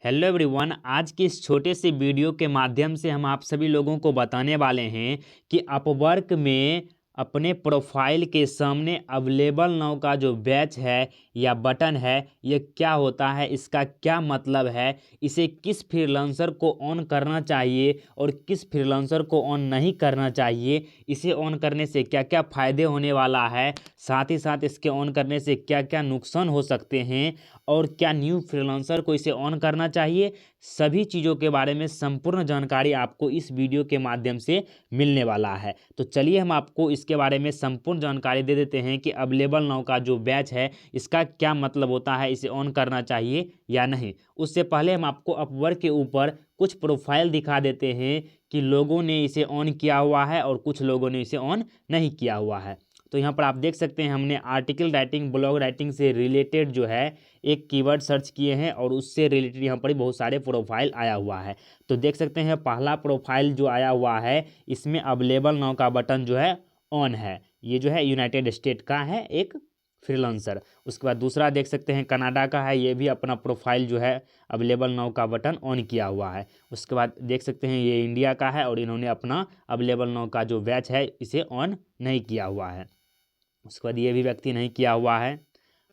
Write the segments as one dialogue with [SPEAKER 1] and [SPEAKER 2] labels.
[SPEAKER 1] Hello everyone. आज की इस छोटे से वीडियो के माध्यम से हम आप सभी लोगों को बताने वाले हैं कि अपवर्क में अपने प्रोफाइल के सामने अवेलेबल नाउ का जो बैच है या बटन है ये क्या होता है, इसका क्या मतलब है, इसे किस फ्रीलांसर को ऑन करना चाहिए और किस फ्रीलांसर को ऑन नहीं करना चाहिए, इसे ऑन करने से क्या क्या फ़ायदे होने वाला है, साथ ही साथ इसके ऑन करने से क्या क्या नुकसान हो सकते हैं और क्या न्यू फ्रीलांसर को इसे ऑन करना चाहिए, सभी चीज़ों के बारे में संपूर्ण जानकारी आपको इस वीडियो के माध्यम से मिलने वाला है। तो चलिए हम आपको इसके बारे में संपूर्ण जानकारी दे देते हैं कि अवेलेबल नाउ का जो बैच है इसका क्या मतलब होता है, इसे ऑन करना चाहिए या नहीं। उससे पहले हम आपको अपवर्क के ऊपर कुछ प्रोफाइल दिखा देते हैं कि लोगों ने इसे ऑन किया हुआ है और कुछ लोगों ने इसे ऑन नहीं किया हुआ है। तो यहाँ पर आप देख सकते हैं हमने आर्टिकल राइटिंग, ब्लॉग राइटिंग से रिलेटेड जो है एक कीवर्ड सर्च किए हैं और उससे रिलेटेड यहाँ पर बहुत सारे प्रोफाइल आया हुआ है। तो देख सकते हैं पहला प्रोफाइल जो आया हुआ है इसमें अवेलेबल नाउ का बटन जो है ऑन है। ये जो है यूनाइटेड स्टेट का है एक फ्रीलांसर। उसके बाद दूसरा देख सकते हैं कनाडा का है, ये भी अपना प्रोफाइल जो है अवेलेबल नाउ का बटन ऑन किया हुआ है। उसके बाद देख सकते हैं ये इंडिया का है और इन्होंने अपना अवेलेबल नाउ का जो बैच है इसे ऑन नहीं किया हुआ है। उसके बाद ये भी व्यक्ति नहीं किया हुआ है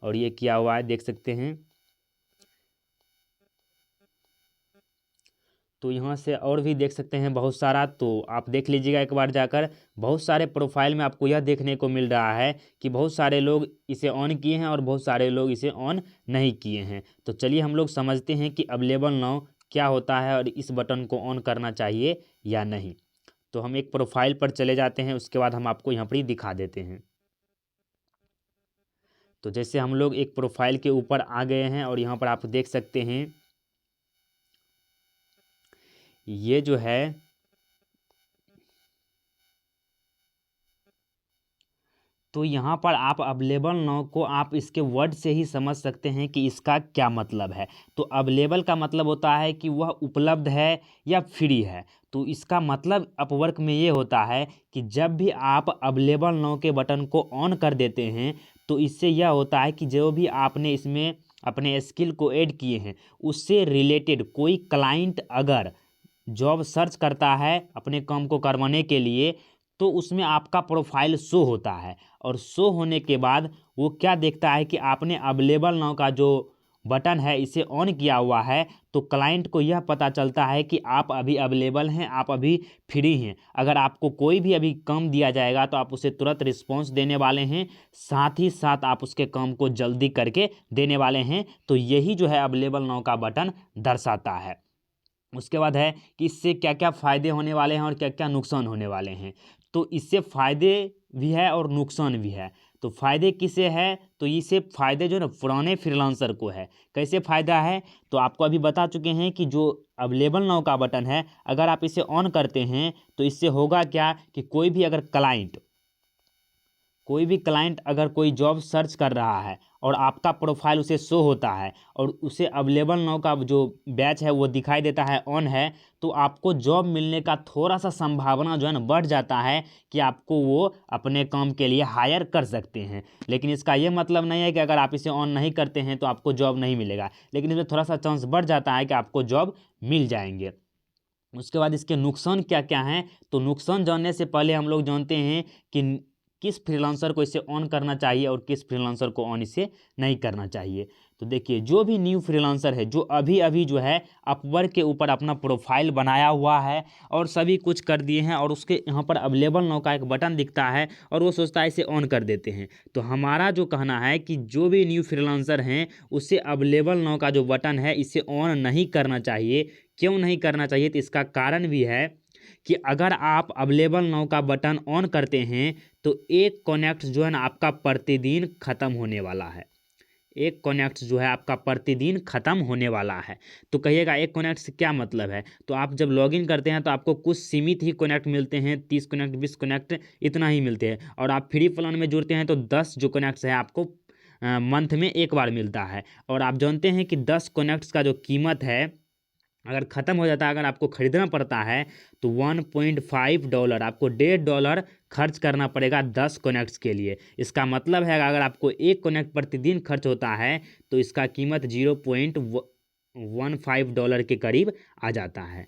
[SPEAKER 1] और ये किया हुआ है, देख सकते हैं। तो यहाँ से और भी देख सकते हैं बहुत सारा, तो आप देख लीजिएगा एक बार जाकर। बहुत सारे प्रोफाइल में आपको यह देखने को मिल रहा है कि बहुत सारे लोग इसे ऑन किए हैं और बहुत सारे लोग इसे ऑन नहीं किए हैं। तो चलिए हम लोग समझते हैं कि अवेलेबल नाउ क्या होता है और इस बटन को ऑन करना चाहिए या नहीं। तो हम एक प्रोफाइल पर चले जाते हैं, उसके बाद हम आपको यहाँ पर ही दिखा देते हैं। तो जैसे हम लोग एक प्रोफाइल के ऊपर आ गए हैं और यहाँ पर आप देख सकते हैं ये जो है तो यहाँ पर आप अवेलेबल नाउ को आप इसके वर्ड से ही समझ सकते हैं कि इसका क्या मतलब है। तो अवेलेबल का मतलब होता है कि वह उपलब्ध है या फ्री है। तो इसका मतलब अपवर्क में ये होता है कि जब भी आप अवेलेबल नाउ के बटन को ऑन कर देते हैं तो इससे यह होता है कि जो भी आपने इसमें अपने स्किल को ऐड किए हैं उससे रिलेटेड कोई क्लाइंट अगर जॉब सर्च करता है अपने काम को करवाने के लिए तो उसमें आपका प्रोफाइल शो होता है और शो होने के बाद वो क्या देखता है कि आपने अवेलेबल नाउ का जो बटन है इसे ऑन किया हुआ है। तो क्लाइंट को यह पता चलता है कि आप अभी अवेलेबल हैं, आप अभी फ्री हैं। अगर आपको कोई भी अभी काम दिया जाएगा तो आप उसे तुरंत रिस्पॉन्स देने वाले हैं, साथ ही साथ आप उसके काम को जल्दी करके देने वाले हैं। तो यही जो है अवेलेबल नाउ का बटन दर्शाता है। उसके बाद है कि इससे क्या क्या फ़ायदे होने वाले हैं और क्या क्या नुकसान होने वाले हैं। तो इससे फ़ायदे भी है और नुकसान भी है। तो फ़ायदे किसे है, तो इससे फ़ायदे जो है ना पुराने फ्रीलांसर को है। कैसे फ़ायदा है, तो आपको अभी बता चुके हैं कि जो अवेलेबल नाउ का बटन है अगर आप इसे ऑन करते हैं तो इससे होगा क्या कि कोई भी क्लाइंट अगर कोई जॉब सर्च कर रहा है और आपका प्रोफाइल उसे शो होता है और उसे अवेलेबल नाउ का जो बैच है वो दिखाई देता है ऑन है, तो आपको जॉब मिलने का थोड़ा सा संभावना जो है ना बढ़ जाता है कि आपको वो अपने काम के लिए हायर कर सकते हैं। लेकिन इसका ये मतलब नहीं है कि अगर आप इसे ऑन नहीं करते हैं तो आपको जॉब नहीं मिलेगा, लेकिन इसमें थोड़ा सा चांस बढ़ जाता है कि आपको जॉब मिल जाएंगे। उसके बाद इसके नुकसान क्या क्या हैं, तो नुकसान जानने से पहले हम लोग जानते हैं कि किस फ्रीलांसर को इसे ऑन करना चाहिए और किस फ्रीलांसर को ऑन इसे नहीं करना चाहिए। तो देखिए जो भी न्यू फ्रीलांसर है जो अभी अभी जो है अपवर्क के ऊपर अपना प्रोफाइल बनाया हुआ है और सभी कुछ कर दिए हैं और उसके यहाँ पर अवेलेबल नाउ का एक बटन दिखता है और वो सोचता है इसे ऑन कर देते हैं। तो हमारा जो कहना है कि जो भी न्यू फ्रीलांसर हैं उससे अवेलेबल नाउ का जो बटन है इसे ऑन नहीं करना चाहिए। क्यों नहीं करना चाहिए, तो इसका कारण भी है कि अगर आप अवेलेबल नाउ का बटन ऑन करते हैं तो एक कनेक्ट जो है ना आपका प्रतिदिन ख़त्म होने वाला है। एक कनेक्ट जो है आपका प्रतिदिन ख़त्म होने वाला है। तो कहिएगा एक कनेक्ट से क्या मतलब है, तो आप जब लॉगिन करते हैं तो आपको कुछ सीमित ही कनेक्ट मिलते हैं, 30 कनेक्ट 20 कनेक्ट इतना ही मिलते हैं। और आप फ्री प्लान में जुड़ते हैं तो 10 जो कनेक्ट्स है आपको मंथ में एक बार मिलता है। और आप जानते हैं कि 10 कनेक्ट्स का जो कीमत है अगर ख़त्म हो जाता है, अगर आपको ख़रीदना पड़ता है तो $1.5 आपको $1.5 खर्च करना पड़ेगा 10 कनेक्ट्स के लिए। इसका मतलब है अगर आपको एक कनेक्ट प्रतिदिन खर्च होता है तो इसका कीमत $15 के करीब आ जाता है।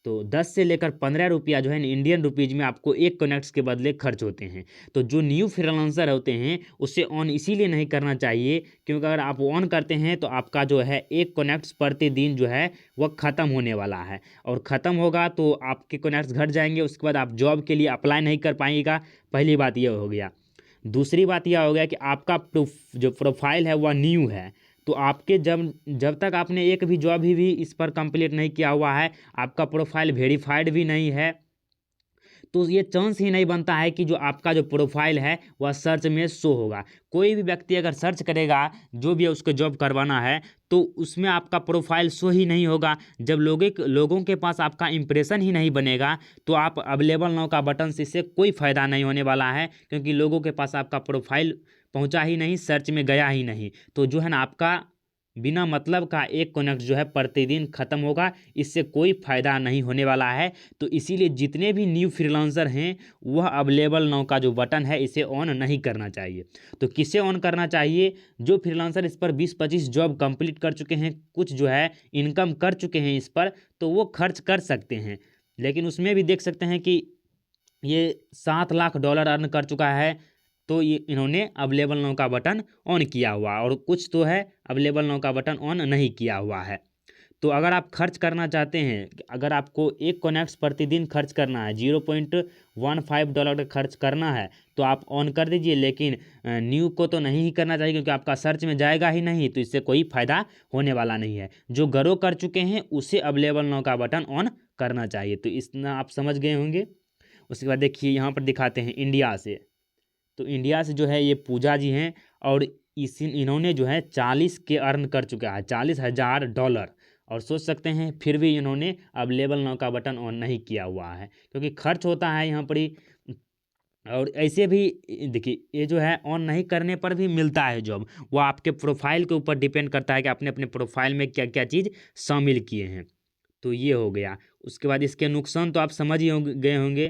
[SPEAKER 1] तो 10 से लेकर 15 रुपया जो है ना इंडियन रुपीज़ में आपको एक कनेक्ट्स के बदले खर्च होते हैं। तो जो न्यू फ्रीलांसर होते हैं उससे ऑन इसीलिए नहीं करना चाहिए क्योंकि अगर आप ऑन करते हैं तो आपका जो है एक कनेक्ट्स प्रतिदिन जो है वह ख़त्म होने वाला है, और ख़त्म होगा तो आपके कनेक्ट्स घट जाएंगे। उसके बाद आप जॉब के लिए अप्लाई नहीं कर पाइएगा। पहली बात यह हो गया। दूसरी बात यह हो गया कि आपका जो प्रोफाइल है वह न्यू है, तो आपके जब जब तक आपने एक भी जॉब भी इस पर कंप्लीट नहीं किया हुआ है, आपका प्रोफाइल वेरीफाइड भी नहीं है, तो ये चांस ही नहीं बनता है कि जो आपका जो प्रोफाइल है वह सर्च में शो होगा। कोई भी व्यक्ति अगर सर्च करेगा जो भी है उसको जॉब करवाना है तो उसमें आपका प्रोफाइल शो ही नहीं होगा। जब लोगों के पास आपका इंप्रेशन ही नहीं बनेगा तो आप अवेलेबल नाउ का बटन से इससे कोई फ़ायदा नहीं होने वाला है, क्योंकि लोगों के पास आपका प्रोफाइल पहुंचा ही नहीं, सर्च में गया ही नहीं। तो जो है ना आपका बिना मतलब का एक कनेक्ट जो है प्रतिदिन ख़त्म होगा, इससे कोई फ़ायदा नहीं होने वाला है। तो इसीलिए जितने भी न्यू फ्रीलांसर हैं वह अवेलेबल नाउ का जो बटन है इसे ऑन नहीं करना चाहिए। तो किसे ऑन करना चाहिए? जो फ्रीलांसर इस पर 20-25 जॉब कंप्लीट कर चुके हैं, कुछ जो है इनकम कर चुके हैं इस पर, तो वो खर्च कर सकते हैं। लेकिन उसमें भी देख सकते हैं कि ये $7 लाख अर्न कर चुका है, तो ये इन्होंने अवेलेबल नाउ का बटन ऑन किया हुआ, और कुछ तो है अवेलेबल नाउ का बटन ऑन नहीं किया हुआ है। तो अगर आप खर्च करना चाहते हैं, अगर आपको एक कनेक्ट्स प्रतिदिन खर्च करना है, $0.15 का खर्च करना है, तो आप ऑन कर दीजिए। लेकिन न्यू को तो नहीं ही करना चाहिए क्योंकि आपका सर्च में जाएगा ही नहीं, तो इससे कोई फ़ायदा होने वाला नहीं है। जो ग्रो कर चुके हैं उसे अवेलेबल नाउ का बटन ऑन करना चाहिए। तो इतना आप समझ गए होंगे। उसके बाद देखिए यहाँ पर दिखाते हैं इंडिया से। तो इंडिया से जो है ये पूजा जी हैं, और इन्होंने जो है 40 के अर्न कर चुका है, $40,000। और सोच सकते हैं फिर भी इन्होंने अवेलेबल नाउ का बटन ऑन नहीं किया हुआ है, क्योंकि खर्च होता है यहाँ पर ही। और ऐसे भी देखिए ये जो है ऑन नहीं करने पर भी मिलता है जॉब, वो आपके प्रोफाइल के ऊपर डिपेंड करता है कि आपने अपने प्रोफाइल में क्या क्या चीज़ शामिल किए हैं। तो ये हो गया। उसके बाद इसके नुकसान तो आप समझ ही गए होंगे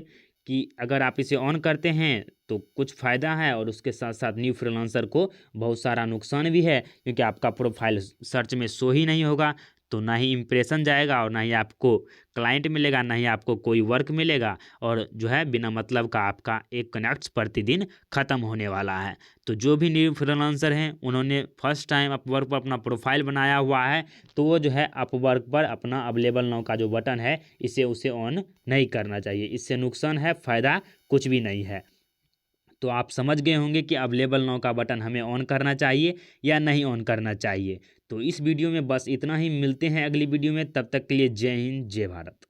[SPEAKER 1] कि अगर आप इसे ऑन करते हैं तो कुछ फ़ायदा है, और उसके साथ साथ न्यू फ्रीलांसर को बहुत सारा नुकसान भी है, क्योंकि आपका प्रोफाइल सर्च में शो ही नहीं होगा, तो ना ही इम्प्रेशन जाएगा, और ना ही आपको क्लाइंट मिलेगा, ना ही आपको कोई वर्क मिलेगा, और जो है बिना मतलब का आपका एक कनेक्ट्स प्रतिदिन ख़त्म होने वाला है। तो जो भी न्यू फ्रीलांसर हैं उन्होंने फर्स्ट टाइम अपवर्क पर अपना प्रोफाइल बनाया हुआ है, तो वो जो है अपवर्क पर अपना अवेलेबल नाउ का जो बटन है उसे ऑन नहीं करना चाहिए। इससे नुकसान है, फ़ायदा कुछ भी नहीं है। तो आप समझ गए होंगे कि अवेलेबल नाउ का बटन हमें ऑन करना चाहिए या नहीं ऑन करना चाहिए। तो इस वीडियो में बस इतना ही, मिलते हैं अगली वीडियो में, तब तक के लिए जय हिंद जय भारत।